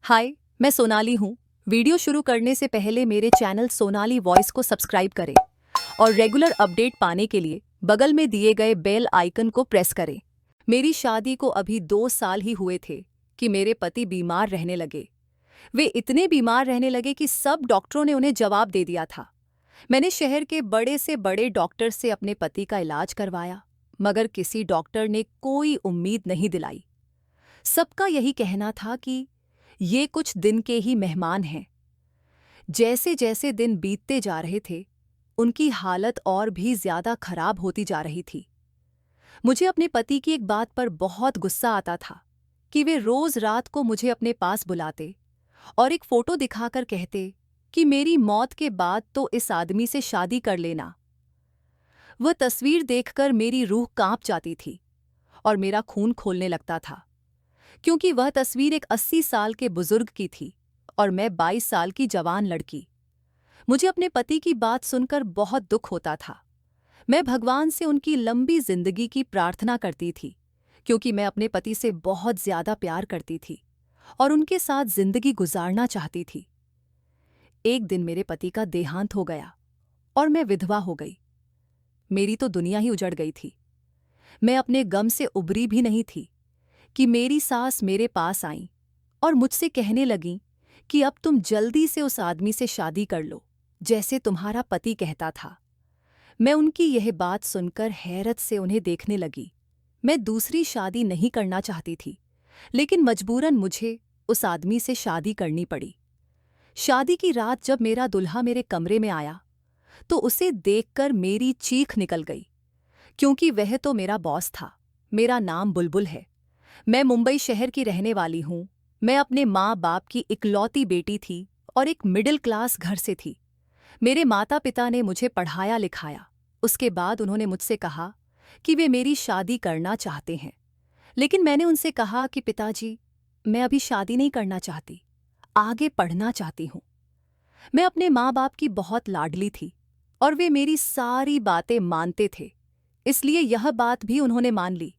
हाय, मैं सोनाली हूँ। वीडियो शुरू करने से पहले मेरे चैनल सोनाली वॉइस को सब्सक्राइब करें और रेगुलर अपडेट पाने के लिए बगल में दिए गए बेल आइकन को प्रेस करें। मेरी शादी को अभी 2 साल ही हुए थे कि मेरे पति बीमार रहने लगे। वे इतने बीमार रहने लगे कि सब डॉक्टरों ने उन्हें जवाब दे दिया था। मैंने शहर के बड़े से बड़े डॉक्टर से अपने पति का इलाज करवाया, मगर किसी डॉक्टर ने कोई उम्मीद नहीं दिलाई। सबका यही कहना था कि ये कुछ दिन के ही मेहमान हैं। जैसे जैसे दिन बीतते जा रहे थे, उनकी हालत और भी ज्यादा खराब होती जा रही थी। मुझे अपने पति की एक बात पर बहुत गुस्सा आता था कि वे रोज रात को मुझे अपने पास बुलाते और एक फोटो दिखाकर कहते कि मेरी मौत के बाद तो इस आदमी से शादी कर लेना। वह तस्वीर देखकर मेरी रूह कांप जाती थी और मेरा खून खौलने लगता था, क्योंकि वह तस्वीर एक 80 साल के बुजुर्ग की थी और मैं 22 साल की जवान लड़की। मुझे अपने पति की बात सुनकर बहुत दुख होता था। मैं भगवान से उनकी लंबी जिंदगी की प्रार्थना करती थी, क्योंकि मैं अपने पति से बहुत ज्यादा प्यार करती थी और उनके साथ जिंदगी गुजारना चाहती थी। एक दिन मेरे पति का देहांत हो गया और मैं विधवा हो गई। मेरी तो दुनिया ही उजड़ गई थी। मैं अपने गम से उबरी भी नहीं थी कि मेरी सास मेरे पास आईं और मुझसे कहने लगीं कि अब तुम जल्दी से उस आदमी से शादी कर लो, जैसे तुम्हारा पति कहता था। मैं उनकी यह बात सुनकर हैरत से उन्हें देखने लगी। मैं दूसरी शादी नहीं करना चाहती थी, लेकिन मजबूरन मुझे उस आदमी से शादी करनी पड़ी। शादी की रात जब मेरा दुल्हा मेरे कमरे में आया, तो उसे देखकर मेरी चीख निकल गई, क्योंकि वह तो मेरा बॉस था। मेरा नाम बुलबुल है। मैं मुंबई शहर की रहने वाली हूँ। मैं अपने माँ बाप की इकलौती बेटी थी और एक मिडिल क्लास घर से थी। मेरे माता पिता ने मुझे पढ़ाया लिखाया। उसके बाद उन्होंने मुझसे कहा कि वे मेरी शादी करना चाहते हैं, लेकिन मैंने उनसे कहा कि पिताजी, मैं अभी शादी नहीं करना चाहती, आगे पढ़ना चाहती हूँ। मैं अपने माँ बाप की बहुत लाडली थी और वे मेरी सारी बातें मानते थे, इसलिए यह बात भी उन्होंने मान ली।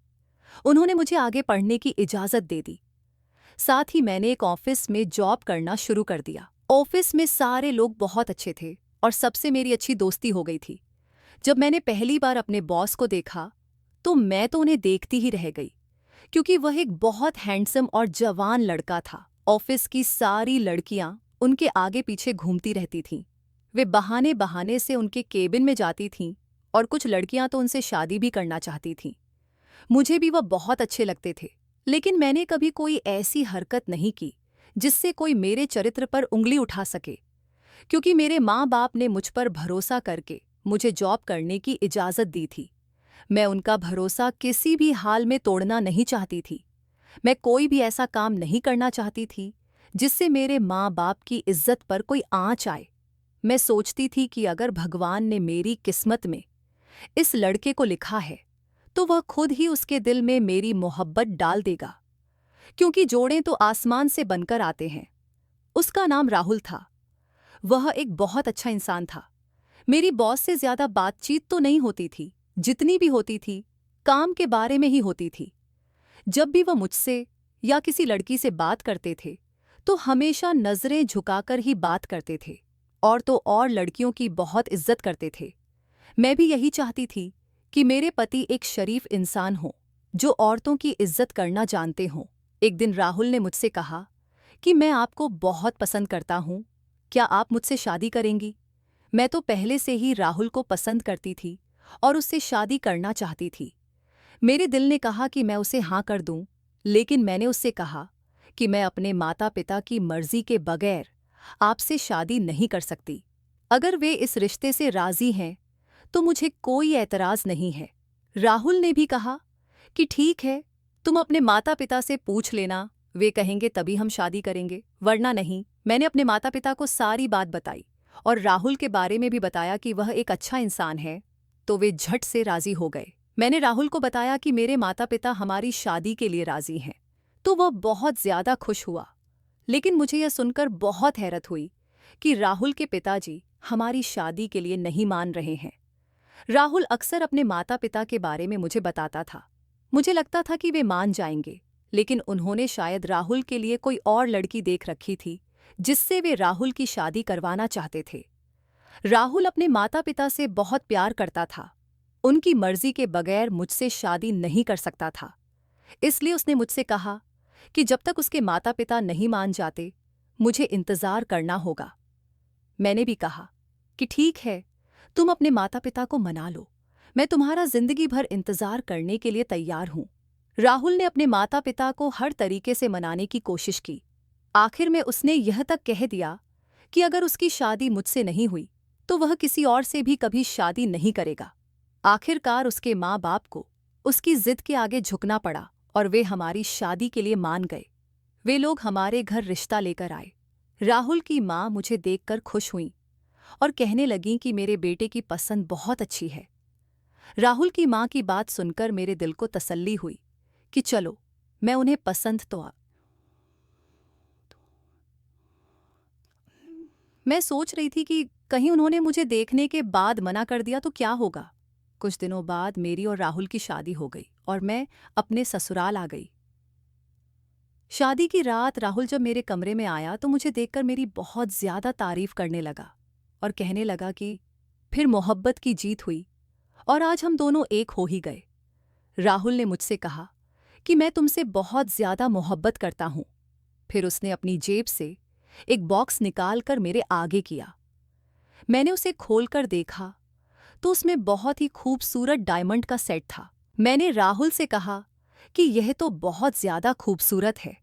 उन्होंने मुझे आगे पढ़ने की इजाज़त दे दी। साथ ही मैंने एक ऑफिस में जॉब करना शुरू कर दिया। ऑफिस में सारे लोग बहुत अच्छे थे और सबसे मेरी अच्छी दोस्ती हो गई थी। जब मैंने पहली बार अपने बॉस को देखा, तो मैं तो उन्हें देखती ही रह गई, क्योंकि वह एक बहुत हैंडसम और जवान लड़का था। ऑफिस की सारी लड़कियां उनके आगे पीछे घूमती रहती थीं। वे बहाने बहाने से उनके केबिन में जाती थीं और कुछ लड़कियां तो उनसे शादी भी करना चाहती थीं। मुझे भी वह बहुत अच्छे लगते थे, लेकिन मैंने कभी कोई ऐसी हरकत नहीं की जिससे कोई मेरे चरित्र पर उंगली उठा सके, क्योंकि मेरे माँ बाप ने मुझ पर भरोसा करके मुझे जॉब करने की इजाज़त दी थी। मैं उनका भरोसा किसी भी हाल में तोड़ना नहीं चाहती थी। मैं कोई भी ऐसा काम नहीं करना चाहती थी जिससे मेरे माँ बाप की इज्जत पर कोई आँच आए। मैं सोचती थी कि अगर भगवान ने मेरी किस्मत में इस लड़के को लिखा है, तो वह खुद ही उसके दिल में मेरी मोहब्बत डाल देगा, क्योंकि जोड़े तो आसमान से बनकर आते हैं। उसका नाम राहुल था। वह एक बहुत अच्छा इंसान था। मेरी बॉस से ज्यादा बातचीत तो नहीं होती थी, जितनी भी होती थी काम के बारे में ही होती थी। जब भी वह मुझसे या किसी लड़की से बात करते थे, तो हमेशा नजरें झुकाकर ही बात करते थे, और तो और लड़कियों की बहुत इज्जत करते थे। मैं भी यही चाहती थी कि मेरे पति एक शरीफ इंसान हो, जो औरतों की इज्जत करना जानते हों। एक दिन राहुल ने मुझसे कहा कि मैं आपको बहुत पसंद करता हूँ, क्या आप मुझसे शादी करेंगी? मैं तो पहले से ही राहुल को पसंद करती थी और उससे शादी करना चाहती थी। मेरे दिल ने कहा कि मैं उसे हाँ कर दूं, लेकिन मैंने उससे कहा कि मैं अपने माता पिता की मर्जी के बगैर आपसे शादी नहीं कर सकती। अगर वे इस रिश्ते से राजी हैं, तो मुझे कोई ऐतराज नहीं है। राहुल ने भी कहा कि ठीक है, तुम अपने माता पिता से पूछ लेना, वे कहेंगे तभी हम शादी करेंगे, वरना नहीं। मैंने अपने माता पिता को सारी बात बताई और राहुल के बारे में भी बताया कि वह एक अच्छा इंसान है, तो वे झट से राजी हो गए। मैंने राहुल को बताया कि मेरे माता पिता हमारी शादी के लिए राजी हैं, तो वह बहुत ज्यादा खुश हुआ। लेकिन मुझे यह सुनकर बहुत हैरत हुई कि राहुल के पिताजी हमारी शादी के लिए नहीं मान रहे हैं। राहुल अक्सर अपने माता पिता के बारे में मुझे बताता था। मुझे लगता था कि वे मान जाएंगे, लेकिन उन्होंने शायद राहुल के लिए कोई और लड़की देख रखी थी जिससे वे राहुल की शादी करवाना चाहते थे। राहुल अपने माता पिता से बहुत प्यार करता था। उनकी मर्जी के बगैर मुझसे शादी नहीं कर सकता था। इसलिए उसने मुझसे कहा कि जब तक उसके माता पिता नहीं मान जाते मुझे इंतजार करना होगा। मैंने भी कहा कि ठीक है, तुम अपने माता पिता को मना लो, मैं तुम्हारा जिंदगी भर इंतजार करने के लिए तैयार हूं। राहुल ने अपने माता पिता को हर तरीके से मनाने की कोशिश की। आखिर में उसने यह तक कह दिया कि अगर उसकी शादी मुझसे नहीं हुई तो वह किसी और से भी कभी शादी नहीं करेगा। आखिरकार उसके माँ बाप को उसकी जिद के आगे झुकना पड़ा और वे हमारी शादी के लिए मान गए। वे लोग हमारे घर रिश्ता लेकर आए। राहुल की माँ मुझे देखकर खुश हुई और कहने लगीं कि मेरे बेटे की पसंद बहुत अच्छी है। राहुल की माँ की बात सुनकर मेरे दिल को तसल्ली हुई कि चलो, मैं उन्हें पसंद तो मैं सोच रही थी कि कहीं उन्होंने मुझे देखने के बाद मना कर दिया तो क्या होगा। कुछ दिनों बाद मेरी और राहुल की शादी हो गई और मैं अपने ससुराल आ गई। शादी की रात राहुल जब मेरे कमरे में आया तो मुझे देखकर मेरी बहुत ज्यादा तारीफ करने लगा और कहने लगा कि फिर मोहब्बत की जीत हुई और आज हम दोनों एक हो ही गए। राहुल ने मुझसे कहा कि मैं तुमसे बहुत ज्यादा मोहब्बत करता हूं। फिर उसने अपनी जेब से एक बॉक्स निकालकर मेरे आगे किया। मैंने उसे खोलकर देखा तो उसमें बहुत ही खूबसूरत डायमंड का सेट था। मैंने राहुल से कहा कि यह तो बहुत ज्यादा खूबसूरत है।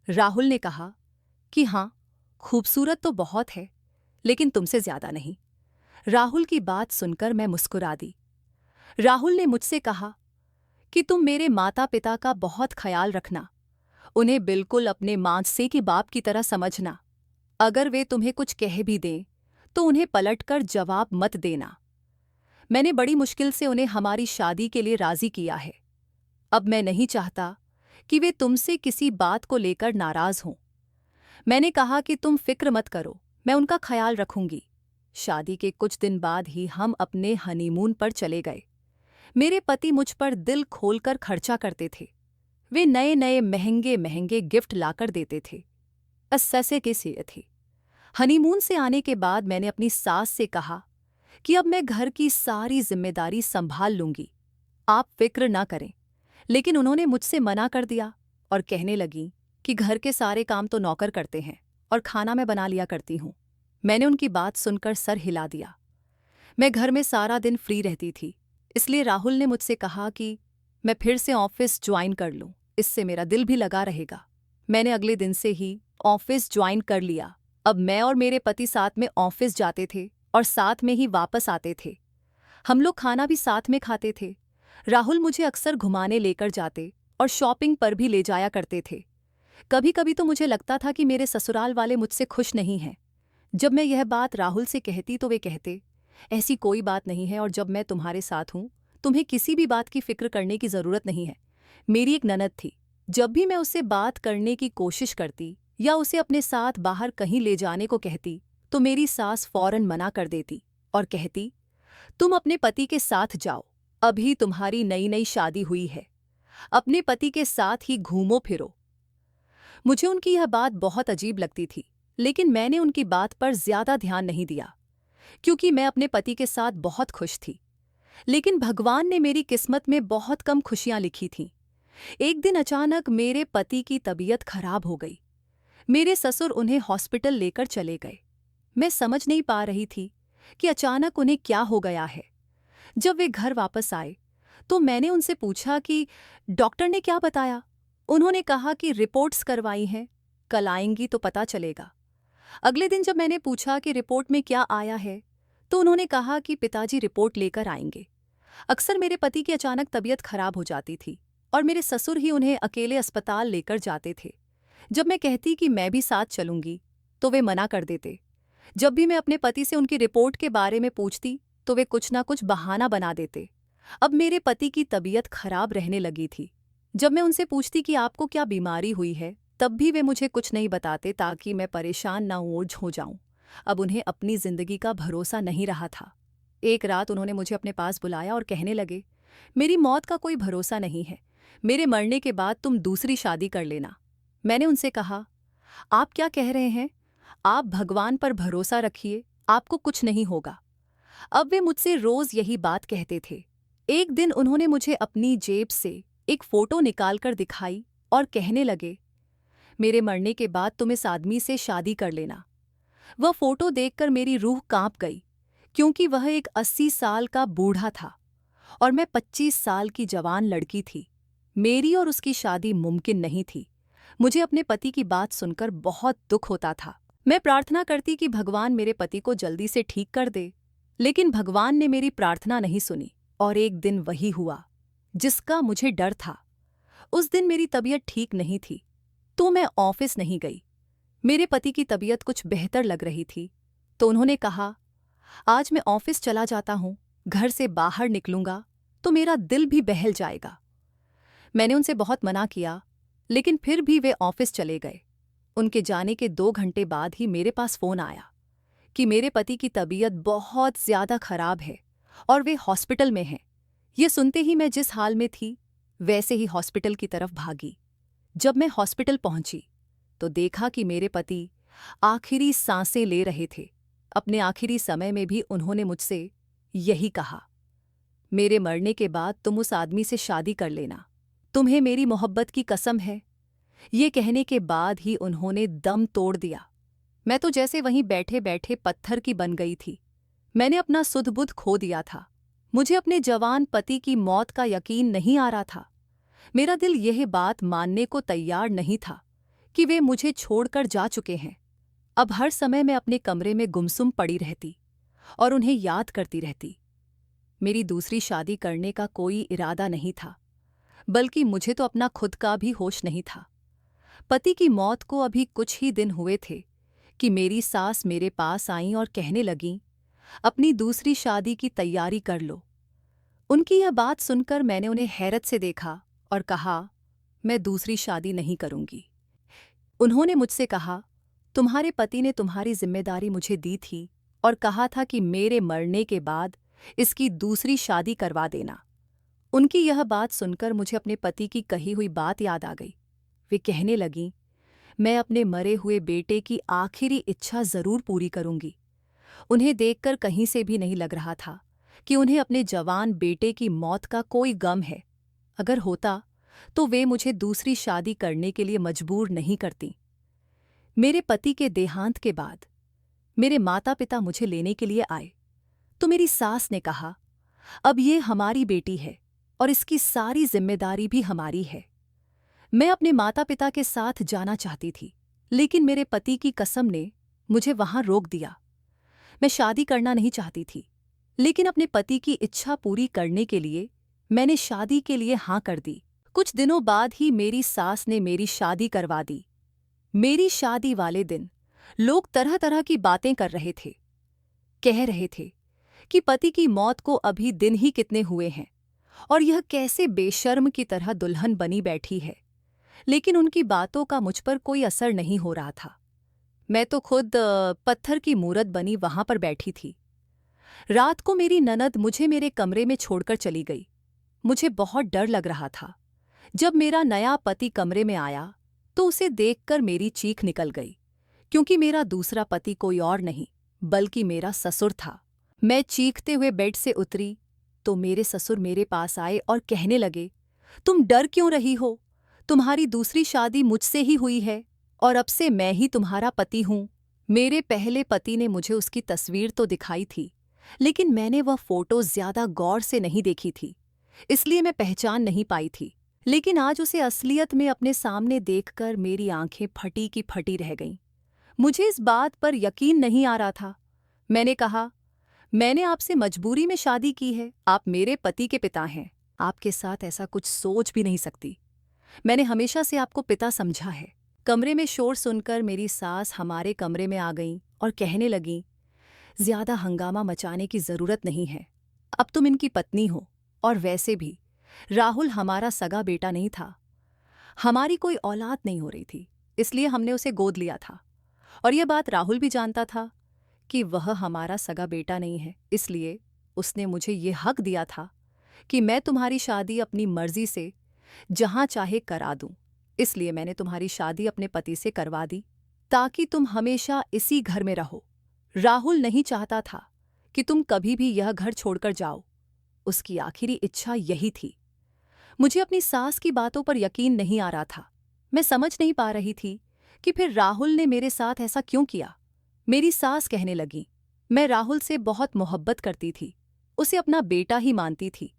राहुल ने कहा कि हाँ, खूबसूरत तो बहुत है, लेकिन तुमसे ज्यादा नहीं। राहुल की बात सुनकर मैं मुस्कुरा दी। राहुल ने मुझसे कहा कि तुम मेरे माता पिता का बहुत ख्याल रखना, उन्हें बिल्कुल अपने मांझसे के बाप की तरह समझना। अगर वे तुम्हें कुछ कह भी दें तो उन्हें पलटकर जवाब मत देना। मैंने बड़ी मुश्किल से उन्हें हमारी शादी के लिए राजी किया है। अब मैं नहीं चाहता कि वे तुमसे किसी बात को लेकर नाराज हों। मैंने कहा कि तुम फिक्र मत करो, मैं उनका ख्याल रखूंगी। शादी के कुछ दिन बाद ही हम अपने हनीमून पर चले गए। मेरे पति मुझ पर दिल खोलकर खर्चा करते थे। वे नए नए महंगे महंगे गिफ्ट लाकर देते थे। अस्ससे के सिए थी। हनीमून से आने के बाद मैंने अपनी सास से कहा कि अब मैं घर की सारी जिम्मेदारी संभाल लूंगी, आप फिक्र ना करें। लेकिन उन्होंने मुझसे मना कर दिया और कहने लगी कि घर के सारे काम तो नौकर करते हैं और खाना मैं बना लिया करती हूँ। मैंने उनकी बात सुनकर सर हिला दिया। मैं घर में सारा दिन फ्री रहती थी, इसलिए राहुल ने मुझसे कहा कि मैं फिर से ऑफिस ज्वाइन कर लूँ, इससे मेरा दिल भी लगा रहेगा। मैंने अगले दिन से ही ऑफिस ज्वाइन कर लिया। अब मैं और मेरे पति साथ में ऑफिस जाते थे और साथ में ही वापस आते थे। हम लोग खाना भी साथ में खाते थे। राहुल मुझे अक्सर घुमाने लेकर जाते और शॉपिंग पर भी ले जाया करते थे। कभी कभी तो मुझे लगता था कि मेरे ससुराल वाले मुझसे खुश नहीं हैं। जब मैं यह बात राहुल से कहती तो वे कहते, ऐसी कोई बात नहीं है और जब मैं तुम्हारे साथ हूँ तुम्हें किसी भी बात की फिक्र करने की ज़रूरत नहीं है। मेरी एक ननद थी, जब भी मैं उससे बात करने की कोशिश करती या उसे अपने साथ बाहर कहीं ले जाने को कहती तो मेरी सास फौरन मना कर देती और कहती, तुम अपने पति के साथ जाओ, अभी तुम्हारी नई नई शादी हुई है, अपने पति के साथ ही घूमो फिरो। मुझे उनकी यह बात बहुत अजीब लगती थी, लेकिन मैंने उनकी बात पर ज्यादा ध्यान नहीं दिया क्योंकि मैं अपने पति के साथ बहुत खुश थी। लेकिन भगवान ने मेरी किस्मत में बहुत कम खुशियां लिखी थीं। एक दिन अचानक मेरे पति की तबीयत खराब हो गई। मेरे ससुर उन्हें हॉस्पिटल लेकर चले गए। मैं समझ नहीं पा रही थी कि अचानक उन्हें क्या हो गया है। जब वे घर वापस आए तो मैंने उनसे पूछा कि डॉक्टर ने क्या बताया। उन्होंने कहा कि रिपोर्ट्स करवाई हैं, कल आएंगी तो पता चलेगा। अगले दिन जब मैंने पूछा कि रिपोर्ट में क्या आया है तो उन्होंने कहा कि पिताजी रिपोर्ट लेकर आएंगे। अक्सर मेरे पति की अचानक तबीयत खराब हो जाती थी और मेरे ससुर ही उन्हें अकेले अस्पताल लेकर जाते थे। जब मैं कहती कि मैं भी साथ चलूंगी तो वे मना कर देते। जब भी मैं अपने पति से उनकी रिपोर्ट के बारे में पूछती तो वे कुछ ना कुछ बहाना बना देते। अब मेरे पति की तबीयत खराब रहने लगी थी। जब मैं उनसे पूछती कि आपको क्या बीमारी हुई है तब भी वे मुझे कुछ नहीं बताते ताकि मैं परेशान ना हो जाऊं। अब उन्हें अपनी जिंदगी का भरोसा नहीं रहा था। एक रात उन्होंने मुझे अपने पास बुलाया और कहने लगे, मेरी मौत का कोई भरोसा नहीं है, मेरे मरने के बाद तुम दूसरी शादी कर लेना। मैंने उनसे कहा, आप क्या कह रहे हैं? आप भगवान पर भरोसा रखिए, आपको कुछ नहीं होगा। अब वे मुझसे रोज यही बात कहते थे। एक दिन उन्होंने मुझे अपनी जेब से एक फोटो निकालकर दिखाई और कहने लगे, मेरे मरने के बाद तुम इस आदमी से शादी कर लेना। वह फोटो देखकर मेरी रूह कांप गई, क्योंकि वह एक 80 साल का बूढ़ा था और मैं 25 साल की जवान लड़की थी। मेरी और उसकी शादी मुमकिन नहीं थी। मुझे अपने पति की बात सुनकर बहुत दुख होता था। मैं प्रार्थना करती कि भगवान मेरे पति को जल्दी से ठीक कर दे, लेकिन भगवान ने मेरी प्रार्थना नहीं सुनी और एक दिन वही हुआ जिसका मुझे डर था। उस दिन मेरी तबीयत ठीक नहीं थी, तो मैं ऑफिस नहीं गई। मेरे पति की तबीयत कुछ बेहतर लग रही थी, तो उन्होंने कहा, आज मैं ऑफिस चला जाता हूं, घर से बाहर निकलूंगा तो मेरा दिल भी बहल जाएगा। मैंने उनसे बहुत मना किया, लेकिन फिर भी वे ऑफिस चले गए। उनके जाने के 2 घंटे बाद ही मेरे पास फोन आया कि मेरे पति की तबीयत बहुत ज्यादा खराब है और वे हॉस्पिटल में हैं। ये सुनते ही मैं जिस हाल में थी वैसे ही हॉस्पिटल की तरफ भागी। जब मैं हॉस्पिटल पहुंची तो देखा कि मेरे पति आखिरी सांसें ले रहे थे। अपने आखिरी समय में भी उन्होंने मुझसे यही कहा, मेरे मरने के बाद तुम उस आदमी से शादी कर लेना, तुम्हें मेरी मोहब्बत की कसम है। ये कहने के बाद ही उन्होंने दम तोड़ दिया। मैं तो जैसे वहीं बैठे बैठे पत्थर की बन गई थी। मैंने अपना सुध-बुध खो दिया था। मुझे अपने जवान पति की मौत का यकीन नहीं आ रहा था। मेरा दिल यह बात मानने को तैयार नहीं था कि वे मुझे छोड़कर जा चुके हैं। अब हर समय मैं अपने कमरे में गुमसुम पड़ी रहती और उन्हें याद करती रहती। मेरी दूसरी शादी करने का कोई इरादा नहीं था, बल्कि मुझे तो अपना खुद का भी होश नहीं था। पति की मौत को अभी कुछ ही दिन हुए थे कि मेरी सास मेरे पास आईं और कहने लगीं, अपनी दूसरी शादी की तैयारी कर लो। उनकी यह बात सुनकर मैंने उन्हें हैरत से देखा और कहा, मैं दूसरी शादी नहीं करूंगी। उन्होंने मुझसे कहा, तुम्हारे पति ने तुम्हारी जिम्मेदारी मुझे दी थी और कहा था कि मेरे मरने के बाद इसकी दूसरी शादी करवा देना। उनकी यह बात सुनकर मुझे अपने पति की कही हुई बात याद आ गई। वे कहने लगीं, मैं अपने मरे हुए बेटे की आखिरी इच्छा जरूर पूरी करूंगी। उन्हें देखकर कहीं से भी नहीं लग रहा था कि उन्हें अपने जवान बेटे की मौत का कोई गम है। अगर होता तो वे मुझे दूसरी शादी करने के लिए मजबूर नहीं करती। मेरे पति के देहांत के बाद मेरे माता पिता मुझे लेने के लिए आए तो मेरी सास ने कहा, अब ये हमारी बेटी है और इसकी सारी जिम्मेदारी भी हमारी है। मैं अपने माता पिता के साथ जाना चाहती थी, लेकिन मेरे पति की कसम ने मुझे वहां रोक दिया। मैं शादी करना नहीं चाहती थी, लेकिन अपने पति की इच्छा पूरी करने के लिए मैंने शादी के लिए हाँ कर दी। कुछ दिनों बाद ही मेरी सास ने मेरी शादी करवा दी। मेरी शादी वाले दिन लोग तरह तरह की बातें कर रहे थे। कह रहे थे कि पति की मौत को अभी दिन ही कितने हुए हैं और यह कैसे बेशर्म की तरह दुल्हन बनी बैठी है। लेकिन उनकी बातों का मुझ पर कोई असर नहीं हो रहा था। मैं तो खुद पत्थर की मूरत बनी वहां पर बैठी थी। रात को मेरी ननद मुझे मेरे कमरे में छोड़कर चली गई। मुझे बहुत डर लग रहा था। जब मेरा नया पति कमरे में आया तो उसे देखकर मेरी चीख निकल गई, क्योंकि मेरा दूसरा पति कोई और नहीं बल्कि मेरा ससुर था। मैं चीखते हुए बेड से उतरी तो मेरे ससुर मेरे पास आए और कहने लगे, तुम डर क्यों रही हो? तुम्हारी दूसरी शादी मुझसे ही हुई है और अब से मैं ही तुम्हारा पति हूं। मेरे पहले पति ने मुझे उसकी तस्वीर तो दिखाई थी, लेकिन मैंने वह फोटो ज्यादा गौर से नहीं देखी थी, इसलिए मैं पहचान नहीं पाई थी। लेकिन आज उसे असलियत में अपने सामने देखकर मेरी आंखें फटी की फटी रह गईं। मुझे इस बात पर यकीन नहीं आ रहा था। मैंने कहा, मैंने आपसे मजबूरी में शादी की है, आप मेरे पति के पिता हैं। आपके साथ ऐसा कुछ सोच भी नहीं सकती। मैंने हमेशा से आपको पिता समझा है। कमरे में शोर सुनकर मेरी सास हमारे कमरे में आ गईं और कहने लगीं, ज्यादा हंगामा मचाने की जरूरत नहीं है, अब तुम इनकी पत्नी हो। और वैसे भी राहुल हमारा सगा बेटा नहीं था। हमारी कोई औलाद नहीं हो रही थी, इसलिए हमने उसे गोद लिया था। और यह बात राहुल भी जानता था कि वह हमारा सगा बेटा नहीं है, इसलिए उसने मुझे ये हक दिया था कि मैं तुम्हारी शादी अपनी मर्जी से जहां चाहे करा दूं। इसलिए मैंने तुम्हारी शादी अपने पति से करवा दी, ताकि तुम हमेशा इसी घर में रहो। राहुल नहीं चाहता था कि तुम कभी भी यह घर छोड़कर जाओ। उसकी आखिरी इच्छा यही थी। मुझे अपनी सास की बातों पर यकीन नहीं आ रहा था। मैं समझ नहीं पा रही थी कि फिर राहुल ने मेरे साथ ऐसा क्यों किया। मेरी सास कहने लगी, मैं राहुल से बहुत मोहब्बत करती थी, उसे अपना बेटा ही मानती थी,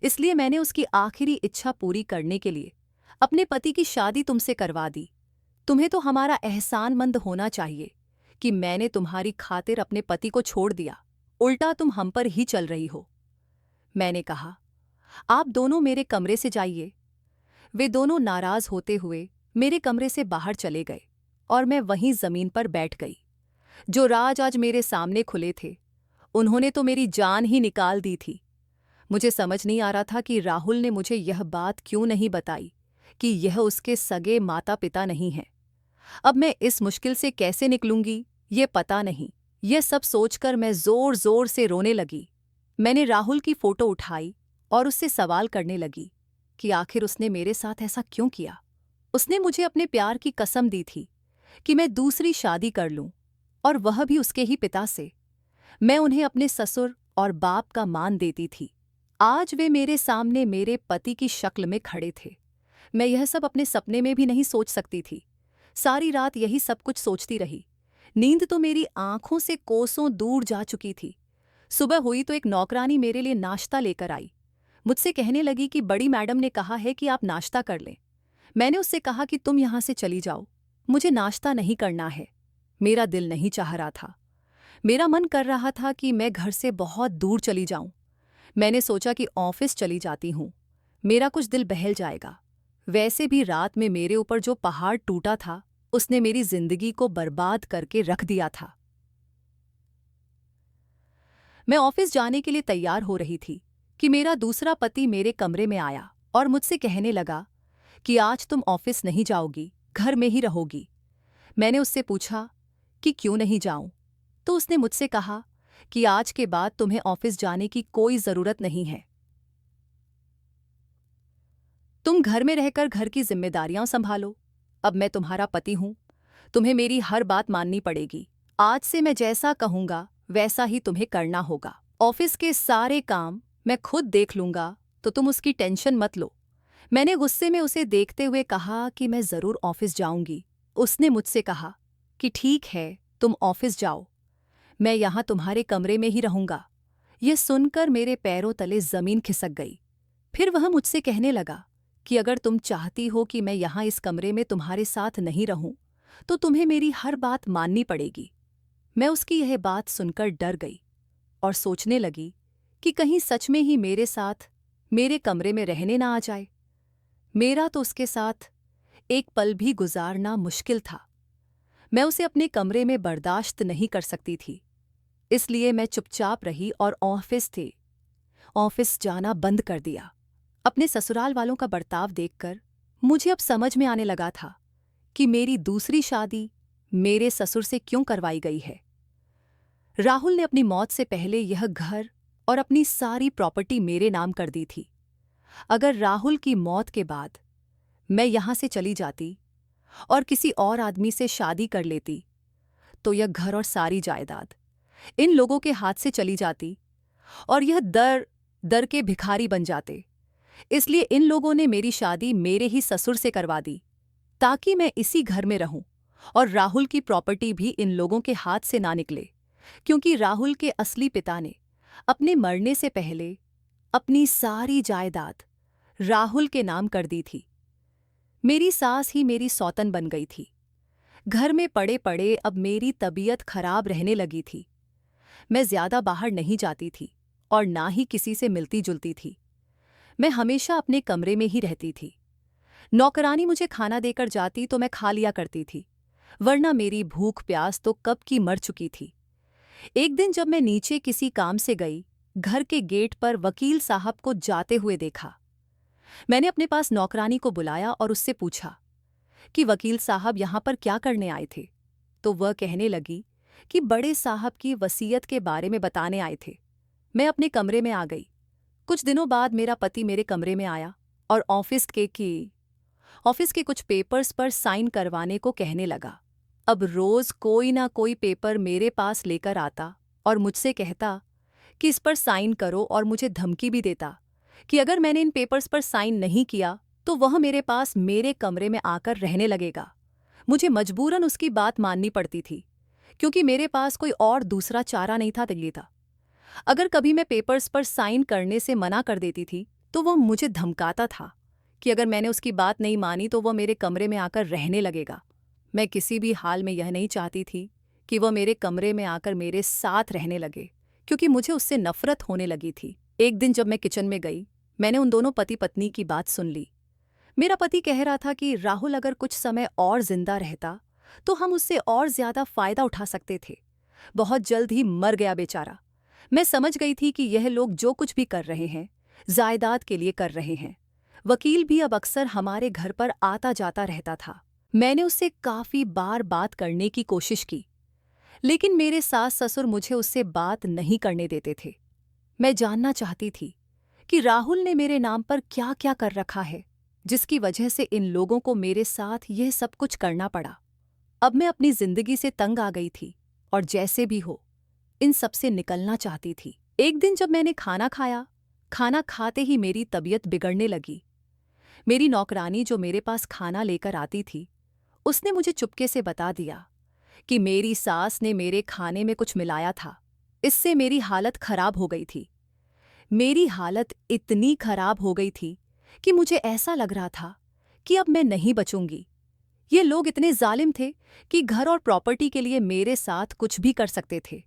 इसलिए मैंने उसकी आखिरी इच्छा पूरी करने के लिए अपने पति की शादी तुमसे करवा दी। तुम्हें तो हमारा एहसानमंद होना चाहिए कि मैंने तुम्हारी खातिर अपने पति को छोड़ दिया, उल्टा तुम हम पर ही चल रही हो। मैंने कहा, आप दोनों मेरे कमरे से जाइए। वे दोनों नाराज होते हुए मेरे कमरे से बाहर चले गए और मैं वहीं जमीन पर बैठ गई। जो राज आज मेरे सामने खुले थे, उन्होंने तो मेरी जान ही निकाल दी थी। मुझे समझ नहीं आ रहा था कि राहुल ने मुझे यह बात क्यों नहीं बताई कि यह उसके सगे माता पिता नहीं हैं। अब मैं इस मुश्किल से कैसे निकलूंगी, ये पता नहीं। यह सब सोचकर मैं जोर जोर से रोने लगी। मैंने राहुल की फोटो उठाई और उससे सवाल करने लगी कि आखिर उसने मेरे साथ ऐसा क्यों किया। उसने मुझे अपने प्यार की कसम दी थी कि मैं दूसरी शादी कर लूं, और वह भी उसके ही पिता से। मैं उन्हें अपने ससुर और बाप का मान देती थी। आज वे मेरे सामने मेरे पति की शक्ल में खड़े थे। मैं यह सब अपने सपने में भी नहीं सोच सकती थी। सारी रात यही सब कुछ सोचती रही। नींद तो मेरी आंखों से कोसों दूर जा चुकी थी। सुबह हुई तो एक नौकरानी मेरे लिए नाश्ता लेकर आई। मुझसे कहने लगी कि बड़ी मैडम ने कहा है कि आप नाश्ता कर लें। मैंने उससे कहा कि तुम यहां से चली जाओ, मुझे नाश्ता नहीं करना है। मेरा दिल नहीं चाह रहा था। मेरा मन कर रहा था कि मैं घर से बहुत दूर चली जाऊं। मैंने सोचा कि ऑफिस चली जाती हूं, मेरा कुछ दिल बहल जाएगा। वैसे भी रात में मेरे ऊपर जो पहाड़ टूटा था, उसने मेरी जिंदगी को बर्बाद करके रख दिया था। मैं ऑफिस जाने के लिए तैयार हो रही थी कि मेरा दूसरा पति मेरे कमरे में आया और मुझसे कहने लगा कि आज तुम ऑफिस नहीं जाओगी, घर में ही रहोगी। मैंने उससे पूछा कि क्यों नहीं जाऊं, तो उसने मुझसे कहा कि आज के बाद तुम्हें ऑफिस जाने की कोई जरूरत नहीं है। तुम घर में रहकर घर की जिम्मेदारियां संभालो। अब मैं तुम्हारा पति हूं, तुम्हें मेरी हर बात माननी पड़ेगी। आज से मैं जैसा कहूंगा वैसा ही तुम्हें करना होगा। ऑफिस के सारे काम मैं खुद देख लूंगा, तो तुम उसकी टेंशन मत लो। मैंने गुस्से में उसे देखते हुए कहा कि मैं जरूर ऑफिस जाऊंगी। उसने मुझसे कहा कि ठीक है, तुम ऑफिस जाओ, मैं यहां तुम्हारे कमरे में ही रहूंगा। यह सुनकर मेरे पैरों तले जमीन खिसक गई। फिर वह मुझसे कहने लगा कि अगर तुम चाहती हो कि मैं यहां इस कमरे में तुम्हारे साथ नहीं रहूं, तो तुम्हें मेरी हर बात माननी पड़ेगी। मैं उसकी यह बात सुनकर डर गई और सोचने लगी कि कहीं सच में ही मेरे साथ मेरे कमरे में रहने ना आ जाए। मेरा तो उसके साथ एक पल भी गुजारना मुश्किल था। मैं उसे अपने कमरे में बर्दाश्त नहीं कर सकती थी, इसलिए मैं चुपचाप रही और ऑफिस जाना बंद कर दिया। अपने ससुराल वालों का बर्ताव देखकर मुझे अब समझ में आने लगा था कि मेरी दूसरी शादी मेरे ससुर से क्यों करवाई गई है। राहुल ने अपनी मौत से पहले यह घर और अपनी सारी प्रॉपर्टी मेरे नाम कर दी थी। अगर राहुल की मौत के बाद मैं यहां से चली जाती और किसी और आदमी से शादी कर लेती, तो यह घर और सारी जायदाद इन लोगों के हाथ से चली जाती और यह दर दर के भिखारी बन जाते। इसलिए इन लोगों ने मेरी शादी मेरे ही ससुर से करवा दी, ताकि मैं इसी घर में रहूं और राहुल की प्रॉपर्टी भी इन लोगों के हाथ से ना निकले, क्योंकि राहुल के असली पिता ने अपने मरने से पहले अपनी सारी जायदाद राहुल के नाम कर दी थी। मेरी सास ही मेरी सौतन बन गई थी। घर में पड़े पड़े अब मेरी तबीयत खराब रहने लगी थी। मैं ज्यादा बाहर नहीं जाती थी और ना ही किसी से मिलती जुलती थी। मैं हमेशा अपने कमरे में ही रहती थी। नौकरानी मुझे खाना देकर जाती तो मैं खा लिया करती थी, वरना मेरी भूख प्यास तो कब की मर चुकी थी। एक दिन जब मैं नीचे किसी काम से गई, घर के गेट पर वकील साहब को जाते हुए देखा। मैंने अपने पास नौकरानी को बुलाया और उससे पूछा कि वकील साहब यहाँ पर क्या करने आए थे। तो वह कहने लगी कि बड़े साहब की वसीयत के बारे में बताने आए थे। मैं अपने कमरे में आ गई। कुछ दिनों बाद मेरा पति मेरे कमरे में आया और ऑफिस के कुछ पेपर्स पर साइन करवाने को कहने लगा। अब रोज कोई ना कोई पेपर मेरे पास लेकर आता और मुझसे कहता कि इस पर साइन करो, और मुझे धमकी भी देता कि अगर मैंने इन पेपर्स पर साइन नहीं किया तो वह मेरे पास मेरे कमरे में आकर रहने लगेगा। मुझे मजबूरन उसकी बात माननी पड़ती थी, क्योंकि मेरे पास कोई और दूसरा चारा नहीं था। अगर कभी मैं पेपर्स पर साइन करने से मना कर देती थी तो वह मुझे धमकाता था कि अगर मैंने उसकी बात नहीं मानी तो वह मेरे कमरे में आकर रहने लगेगा। मैं किसी भी हाल में यह नहीं चाहती थी कि वह मेरे कमरे में आकर मेरे साथ रहने लगे, क्योंकि मुझे उससे नफरत होने लगी थी। एक दिन जब मैं किचन में गई, मैंने उन दोनों पति पत्नी की बात सुन ली। मेरा पति कह रहा था कि राहुल अगर कुछ समय और जिंदा रहता तो हम उससे और ज्यादा फायदा उठा सकते थे। बहुत जल्द ही मर गया बेचारा। मैं समझ गई थी कि यह लोग जो कुछ भी कर रहे हैं जायदाद के लिए कर रहे हैं। वकील भी अब अक्सर हमारे घर पर आता जाता रहता था। मैंने उससे काफी बार बात करने की कोशिश की, लेकिन मेरे सास ससुर मुझे उससे बात नहीं करने देते थे। मैं जानना चाहती थी कि राहुल ने मेरे नाम पर क्या क्या कर रखा है, जिसकी वजह से इन लोगों को मेरे साथ यह सब कुछ करना पड़ा। अब मैं अपनी जिंदगी से तंग आ गई थी और जैसे भी हो इन सब से निकलना चाहती थी। एक दिन जब मैंने खाना खाया, खाना खाते ही मेरी तबीयत बिगड़ने लगी। मेरी नौकरानी जो मेरे पास खाना लेकर आती थी, उसने मुझे चुपके से बता दिया कि मेरी सास ने मेरे खाने में कुछ मिलाया था। इससे मेरी हालत खराब हो गई थी। मेरी हालत इतनी खराब हो गई थी कि मुझे ऐसा लग रहा था कि अब मैं नहीं बचूंगी। ये लोग इतने जालिम थे कि घर और प्रॉपर्टी के लिए मेरे साथ कुछ भी कर सकते थे।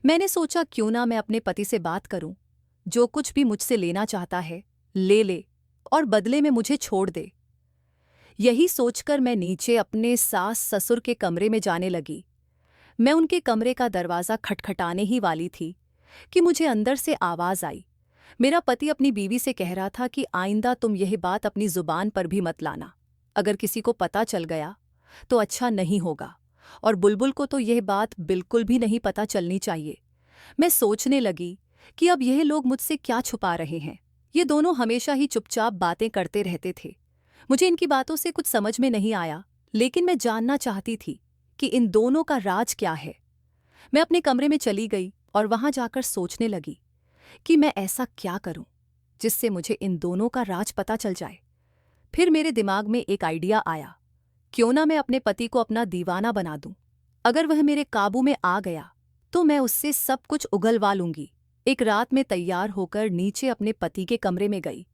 मैंने सोचा क्यों ना मैं अपने पति से बात करूं, जो कुछ भी मुझसे लेना चाहता है ले ले और बदले में मुझे छोड़ दे। यही सोचकर मैं नीचे अपने सास ससुर के कमरे में जाने लगी। मैं उनके कमरे का दरवाज़ा खटखटाने ही वाली थी कि मुझे अंदर से आवाज़ आई। मेरा पति अपनी बीवी से कह रहा था कि आइंदा तुम यह बात अपनी जुबान पर भी मत लाना। अगर किसी को पता चल गया तो अच्छा नहीं होगा, और बुलबुल को तो यह बात बिल्कुल भी नहीं पता चलनी चाहिए। मैं सोचने लगी कि अब यह लोग मुझसे क्या छुपा रहे हैं। ये दोनों हमेशा ही चुपचाप बातें करते रहते थे। मुझे इनकी बातों से कुछ समझ में नहीं आया, लेकिन मैं जानना चाहती थी कि इन दोनों का राज क्या है। मैं अपने कमरे में चली गई और वहां जाकर सोचने लगी कि मैं ऐसा क्या करूं जिससे मुझे इन दोनों का राज पता चल जाए। फिर मेरे दिमाग में एक आइडिया आया, क्यों ना मैं अपने पति को अपना दीवाना बना दूं। अगर वह मेरे काबू में आ गया तो मैं उससे सब कुछ उगलवा लूंगी। एक रात में तैयार होकर नीचे अपने पति के कमरे में गई।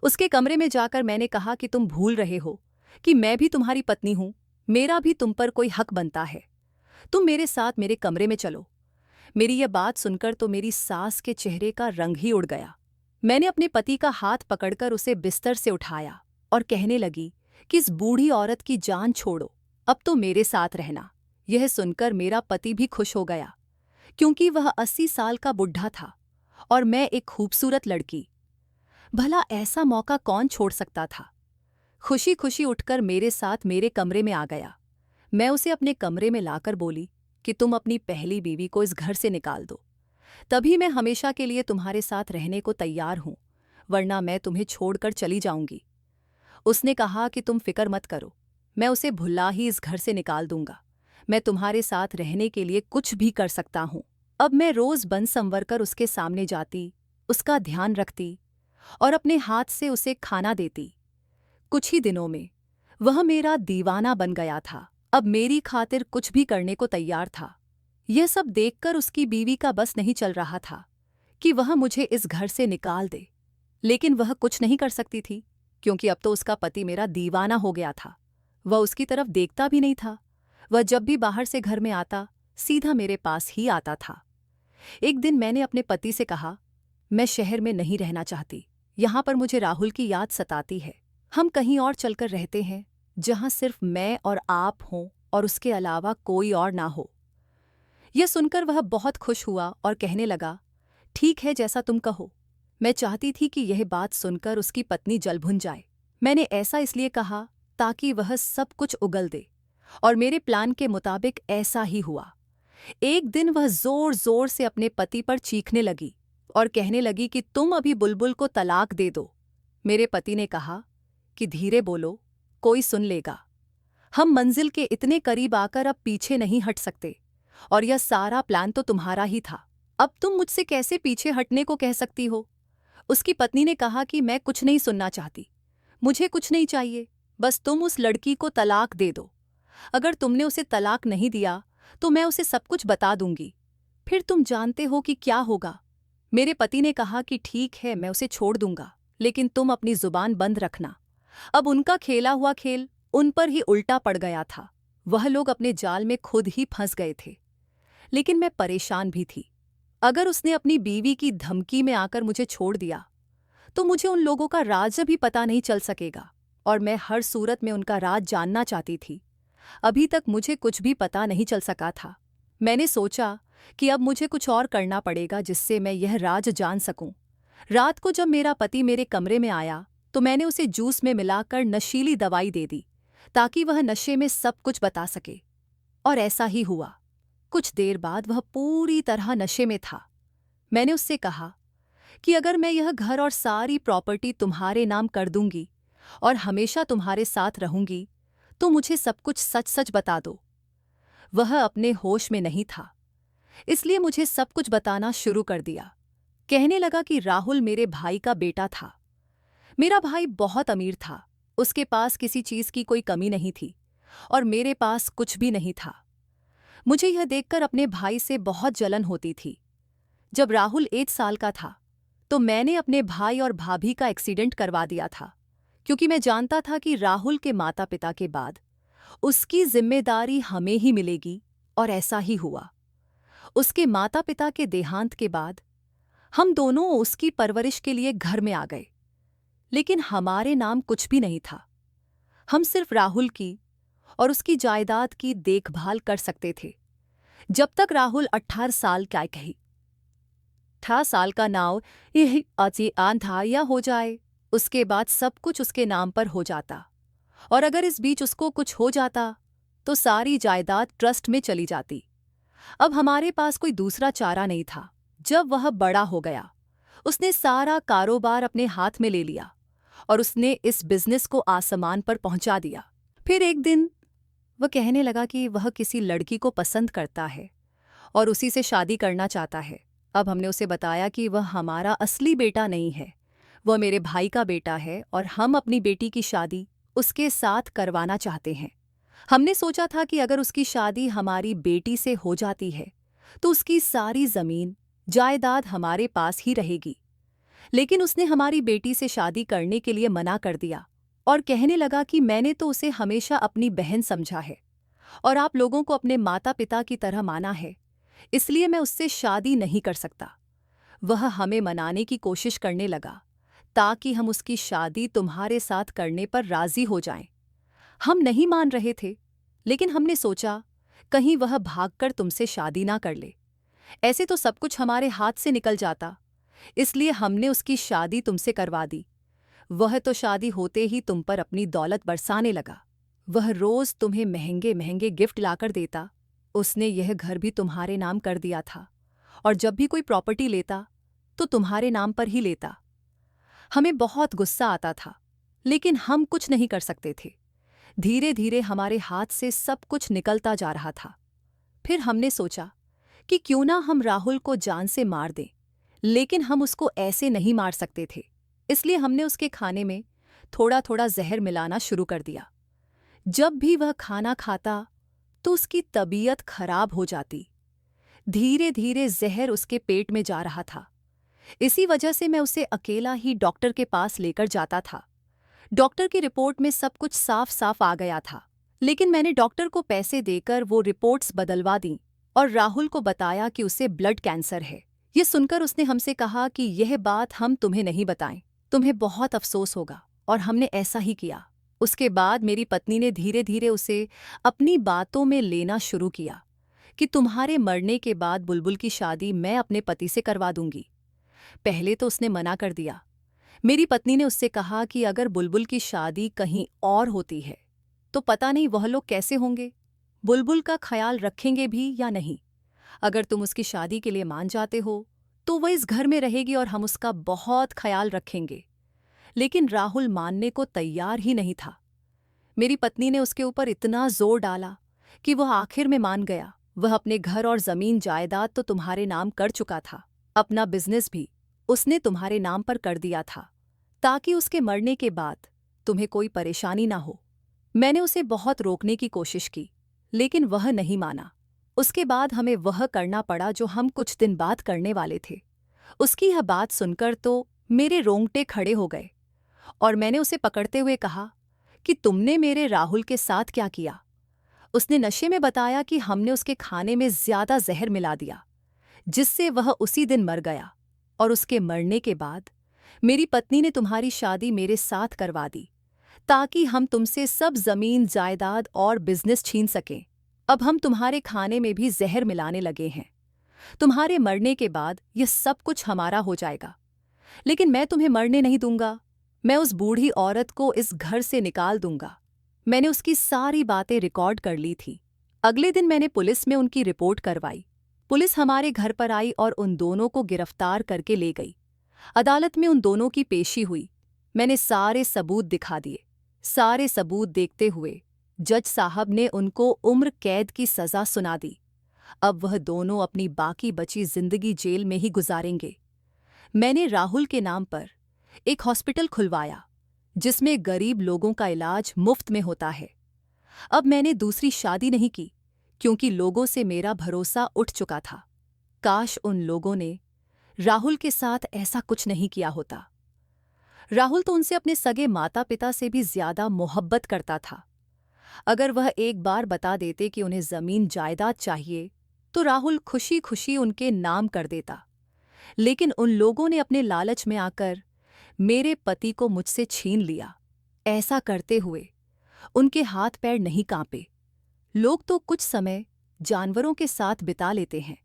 उसके कमरे में जाकर मैंने कहा कि तुम भूल रहे हो कि मैं भी तुम्हारी पत्नी हूं, मेरा भी तुम पर कोई हक बनता है। तुम मेरे साथ मेरे कमरे में चलो। मेरी यह बात सुनकर तो मेरी सास के चेहरे का रंग ही उड़ गया। मैंने अपने पति का हाथ पकड़कर उसे बिस्तर से उठाया और कहने लगी कि इस बूढ़ी औरत की जान छोड़ो, अब तो मेरे साथ रहना। यह सुनकर मेरा पति भी खुश हो गया, क्योंकि वह 80 साल का बुढ़ा था और मैं एक खूबसूरत लड़की। भला ऐसा मौका कौन छोड़ सकता था। खुशी खुशी उठकर मेरे साथ मेरे कमरे में आ गया। मैं उसे अपने कमरे में लाकर बोली कि तुम अपनी पहली बीवी को इस घर से निकाल दो, तभी मैं हमेशा के लिए तुम्हारे साथ रहने को तैयार हूं, वरना मैं तुम्हें छोड़कर चली जाऊंगी। उसने कहा कि तुम फिक्र मत करो, मैं उसे भुला ही इस घर से निकाल दूंगा। मैं तुम्हारे साथ रहने के लिए कुछ भी कर सकता हूं। अब मैं रोज बन संवर कर उसके सामने जाती, उसका ध्यान रखती और अपने हाथ से उसे खाना देती। कुछ ही दिनों में वह मेरा दीवाना बन गया था। अब मेरी खातिर कुछ भी करने को तैयार था। यह सब देखकर उसकी बीवी का बस नहीं चल रहा था कि वह मुझे इस घर से निकाल दे, लेकिन वह कुछ नहीं कर सकती थी, क्योंकि अब तो उसका पति मेरा दीवाना हो गया था। वह उसकी तरफ देखता भी नहीं था। वह जब भी बाहर से घर में आता सीधा मेरे पास ही आता था। एक दिन मैंने अपने पति से कहा, मैं शहर में नहीं रहना चाहती, यहाँ पर मुझे राहुल की याद सताती है। हम कहीं और चलकर रहते हैं जहाँ सिर्फ मैं और आप हों और उसके अलावा कोई और ना हो। यह सुनकर वह बहुत खुश हुआ और कहने लगा, ठीक है जैसा तुम कहो। मैं चाहती थी कि यह बात सुनकर उसकी पत्नी जल भुन जाए। मैंने ऐसा इसलिए कहा ताकि वह सब कुछ उगल दे, और मेरे प्लान के मुताबिक ऐसा ही हुआ। एक दिन वह जोर जोर से अपने पति पर चीखने लगी और कहने लगी कि तुम अभी बुलबुल को तलाक दे दो। मेरे पति ने कहा कि धीरे बोलो, कोई सुन लेगा। हम मंजिल के इतने करीब आकर अब पीछे नहीं हट सकते, और यह सारा प्लान तो तुम्हारा ही था। अब तुम मुझसे कैसे पीछे हटने को कह सकती हो? उसकी पत्नी ने कहा कि मैं कुछ नहीं सुनना चाहती, मुझे कुछ नहीं चाहिए, बस तुम उस लड़की को तलाक दे दो। अगर तुमने उसे तलाक नहीं दिया तो मैं उसे सब कुछ बता दूंगी, फिर तुम जानते हो कि क्या होगा। मेरे पति ने कहा कि ठीक है, मैं उसे छोड़ दूंगा, लेकिन तुम अपनी जुबान बंद रखना। अब उनका खेला हुआ खेल उन पर ही उल्टा पड़ गया था। वह लोग अपने जाल में खुद ही फंस गए थे, लेकिन मैं परेशान भी थी। अगर उसने अपनी बीवी की धमकी में आकर मुझे छोड़ दिया तो मुझे उन लोगों का राज भी पता नहीं चल सकेगा, और मैं हर सूरत में उनका राज जानना चाहती थी। अभी तक मुझे कुछ भी पता नहीं चल सका था। मैंने सोचा कि अब मुझे कुछ और करना पड़ेगा जिससे मैं यह राज जान सकूं। रात को जब मेरा पति मेरे कमरे में आया तो मैंने उसे जूस में मिलाकर नशीली दवाई दे दी ताकि वह नशे में सब कुछ बता सके, और ऐसा ही हुआ। कुछ देर बाद वह पूरी तरह नशे में था। मैंने उससे कहा कि अगर मैं यह घर और सारी प्रॉपर्टी तुम्हारे नाम कर दूंगी और हमेशा तुम्हारे साथ रहूंगी तो मुझे सब कुछ सच सच बता दो। वह अपने होश में नहीं था, इसलिए मुझे सब कुछ बताना शुरू कर दिया। कहने लगा कि राहुल मेरे भाई का बेटा था। मेरा भाई बहुत अमीर था, उसके पास किसी चीज की कोई कमी नहीं थी और मेरे पास कुछ भी नहीं था। मुझे यह देखकर अपने भाई से बहुत जलन होती थी। जब राहुल 1 साल का था तो मैंने अपने भाई और भाभी का एक्सीडेंट करवा दिया था, क्योंकि मैं जानता था कि राहुल के माता पिता के बाद उसकी जिम्मेदारी हमें ही मिलेगी, और ऐसा ही हुआ। उसके माता पिता के देहांत के बाद हम दोनों उसकी परवरिश के लिए घर में आ गए, लेकिन हमारे नाम कुछ भी नहीं था। हम सिर्फ राहुल की और उसकी जायदाद की देखभाल कर सकते थे जब तक राहुल 18 साल का कही 18 साल का नाव यही आंधा या हो जाए। उसके बाद सब कुछ उसके नाम पर हो जाता, और अगर इस बीच उसको कुछ हो जाता तो सारी जायदाद ट्रस्ट में चली जाती। अब हमारे पास कोई दूसरा चारा नहीं था। जब वह बड़ा हो गया उसने सारा कारोबार अपने हाथ में ले लिया और उसने इस बिजनेस को आसमान पर पहुंचा दिया। फिर एक दिन वह कहने लगा कि वह किसी लड़की को पसंद करता है और उसी से शादी करना चाहता है। अब हमने उसे बताया कि वह हमारा असली बेटा नहीं है, वह मेरे भाई का बेटा है और हम अपनी बेटी की शादी उसके साथ करवाना चाहते हैं। हमने सोचा था कि अगर उसकी शादी हमारी बेटी से हो जाती है तो उसकी सारी जमीन जायदाद हमारे पास ही रहेगी, लेकिन उसने हमारी बेटी से शादी करने के लिए मना कर दिया और कहने लगा कि मैंने तो उसे हमेशा अपनी बहन समझा है और आप लोगों को अपने माता पिता की तरह माना है, इसलिए मैं उससे शादी नहीं कर सकता। वह हमें मनाने की कोशिश करने लगा ताकि हम उसकी शादी तुम्हारे साथ करने पर राजी हो जाएं। हम नहीं मान रहे थे, लेकिन हमने सोचा कहीं वह भागकर तुमसे शादी ना कर ले, ऐसे तो सब कुछ हमारे हाथ से निकल जाता, इसलिए हमने उसकी शादी तुमसे करवा दी। वह तो शादी होते ही तुम पर अपनी दौलत बरसाने लगा। वह रोज तुम्हें महंगे महंगे गिफ्ट लाकर देता। उसने यह घर भी तुम्हारे नाम कर दिया था, और जब भी कोई प्रॉपर्टी लेता तो तुम्हारे नाम पर ही लेता। हमें बहुत गुस्सा आता था, लेकिन हम कुछ नहीं कर सकते थे। धीरे धीरे हमारे हाथ से सब कुछ निकलता जा रहा था। फिर हमने सोचा कि क्यों ना हम राहुल को जान से मार दें, लेकिन हम उसको ऐसे नहीं मार सकते थे, इसलिए हमने उसके खाने में थोड़ा थोड़ा जहर मिलाना शुरू कर दिया। जब भी वह खाना खाता तो उसकी तबीयत खराब हो जाती। धीरे धीरे जहर उसके पेट में जा रहा था। इसी वजह से मैं उसे अकेला ही डॉक्टर के पास लेकर जाता था। डॉक्टर की रिपोर्ट में सब कुछ साफ साफ आ गया था, लेकिन मैंने डॉक्टर को पैसे देकर वो रिपोर्ट्स बदलवा दी और राहुल को बताया कि उसे ब्लड कैंसर है। ये सुनकर उसने हमसे कहा कि यह बात हम तुम्हें नहीं बताएं, तुम्हें बहुत अफसोस होगा, और हमने ऐसा ही किया। उसके बाद मेरी पत्नी ने धीरे धीरे उसे अपनी बातों में लेना शुरू किया कि तुम्हारे मरने के बाद बुलबुल की शादी मैं अपने पति से करवा दूंगी। पहले तो उसने मना कर दिया। मेरी पत्नी ने उससे कहा कि अगर बुलबुल की शादी कहीं और होती है तो पता नहीं वह लोग कैसे होंगे, बुलबुल का ख्याल रखेंगे भी या नहीं। अगर तुम उसकी शादी के लिए मान जाते हो तो वह इस घर में रहेगी और हम उसका बहुत ख्याल रखेंगे। लेकिन राहुल मानने को तैयार ही नहीं था। मेरी पत्नी ने उसके ऊपर इतना जोर डाला कि वह आखिर में मान गया। वह अपने घर और जमीन जायदाद तो तुम्हारे नाम कर चुका था, अपना बिजनेस भी उसने तुम्हारे नाम पर कर दिया था, ताकि उसके मरने के बाद तुम्हें कोई परेशानी ना हो। मैंने उसे बहुत रोकने की कोशिश की, लेकिन वह नहीं माना। उसके बाद हमें वह करना पड़ा जो हम कुछ दिन बाद करने वाले थे। उसकी यह बात सुनकर तो मेरे रोंगटे खड़े हो गए और मैंने उसे पकड़ते हुए कहा कि तुमने मेरे राहुल के साथ क्या किया। उसने नशे में बताया कि हमने उसके खाने में ज्यादा जहर मिला दिया, जिससे वह उसी दिन मर गया। और उसके मरने के बाद मेरी पत्नी ने तुम्हारी शादी मेरे साथ करवा दी, ताकि हम तुमसे सब जमीन जायदाद और बिजनेस छीन सकें। अब हम तुम्हारे खाने में भी जहर मिलाने लगे हैं। तुम्हारे मरने के बाद यह सब कुछ हमारा हो जाएगा, लेकिन मैं तुम्हें मरने नहीं दूंगा। मैं उस बूढ़ी औरत को इस घर से निकाल दूंगा। मैंने उसकी सारी बातें रिकॉर्ड कर ली थी। अगले दिन मैंने पुलिस में उनकी रिपोर्ट करवाई। पुलिस हमारे घर पर आई और उन दोनों को गिरफ्तार करके ले गई। अदालत में उन दोनों की पेशी हुई। मैंने सारे सबूत दिखा दिए। सारे सबूत देखते हुए जज साहब ने उनको उम्र कैद की सजा सुना दी। अब वह दोनों अपनी बाकी बची जिंदगी जेल में ही गुजारेंगे। मैंने राहुल के नाम पर एक हॉस्पिटल खुलवाया, जिसमें गरीब लोगों का इलाज मुफ्त में होता है। अब मैंने दूसरी शादी नहीं की, क्योंकि लोगों से मेरा भरोसा उठ चुका था। काश उन लोगों ने राहुल के साथ ऐसा कुछ नहीं किया होता। राहुल तो उनसे अपने सगे माता पिता से भी ज्यादा मोहब्बत करता था। अगर वह एक बार बता देते कि उन्हें जमीन जायदाद चाहिए, तो राहुल खुशी खुशी उनके नाम कर देता। लेकिन उन लोगों ने अपने लालच में आकर मेरे पति को मुझसे छीन लिया। ऐसा करते हुए उनके हाथ पैर नहीं कांपे। लोग तो कुछ समय जानवरों के साथ बिता लेते हैं,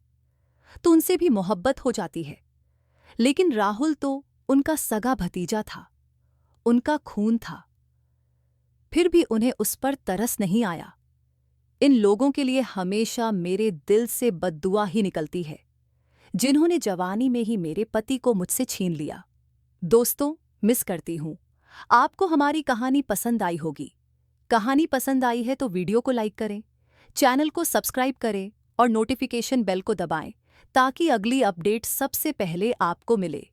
तो उनसे भी मोहब्बत हो जाती है, लेकिन राहुल तो उनका सगा भतीजा था, उनका खून था। फिर भी उन्हें उस पर तरस नहीं आया। इन लोगों के लिए हमेशा मेरे दिल से बद्दुआ ही निकलती है, जिन्होंने जवानी में ही मेरे पति को मुझसे छीन लिया। दोस्तों, मिस करती हूँ। आपको हमारी कहानी पसंद आई होगी। कहानी पसंद आई है तो वीडियो को लाइक करें, चैनल को सब्सक्राइब करें और नोटिफिकेशन बेल को दबाएं, ताकि अगली अपडेट सबसे पहले आपको मिले।